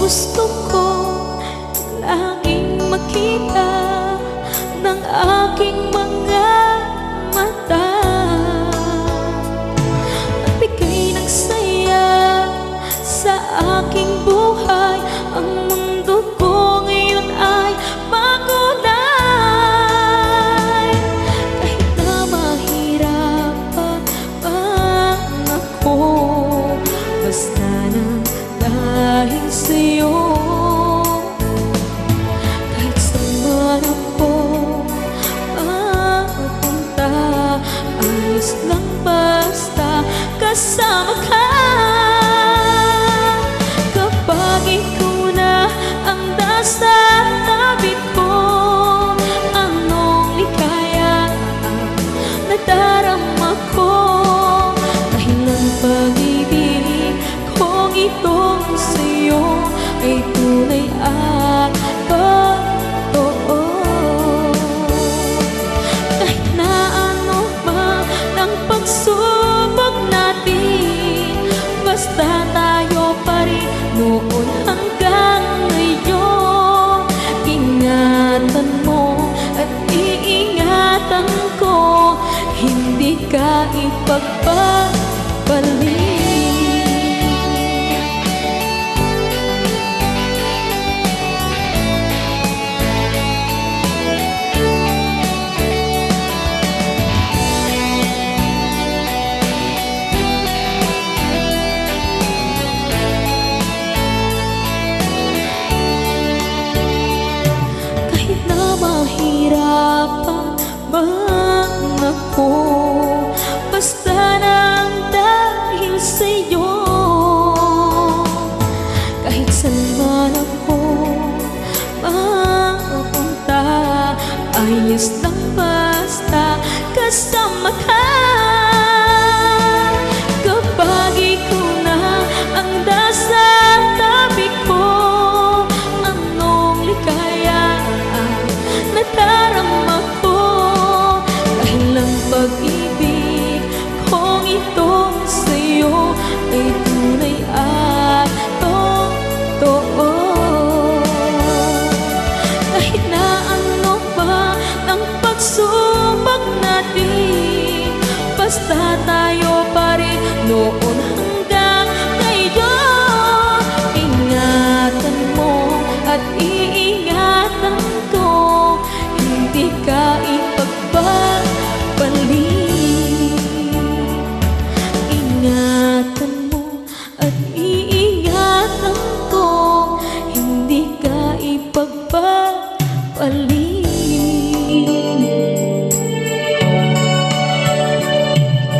Gusto ko laging makita ng aking mga mata. Magbigay ng saya sa aking buhay. Ang mundo ko ngayon ay makulay. Kahit na mahirapan ako, basta nang dahil sa'yo. Kahit saan man ako mapunta, ayos lang basta kasama ka. Kapag ikaw na ang nasa tabi ko, anong likaya ang nadarama ko. Dahil ang pag-ibig kong itong sa'yo ay tunay at totoo. Kahit na ano man ang pagsubok natin, basta tayo pa rin noon hanggang ngayon. Ingatan mo at iingatan ko, hindi ka ipagpapalik. Mahirapan man ako, basta nang dahil sa'yo. Kahit saan man ako mapunta, ayos lang basta kasama ka. Kapag ikaw na ang nasa tabi ko, anong likaya nadarama ko. Dahil ang pag-ibig kong itong sa'yo ay tunay at totoo. Kahit na ano pa ang pagsubok natin, basta tayo pa rin noon hanggang ngayon. Ingatan mo at iingatan ko, hindi ka ipagpapalik. Ingatan mo at iingatan ko, hindi ka ipagpapalik.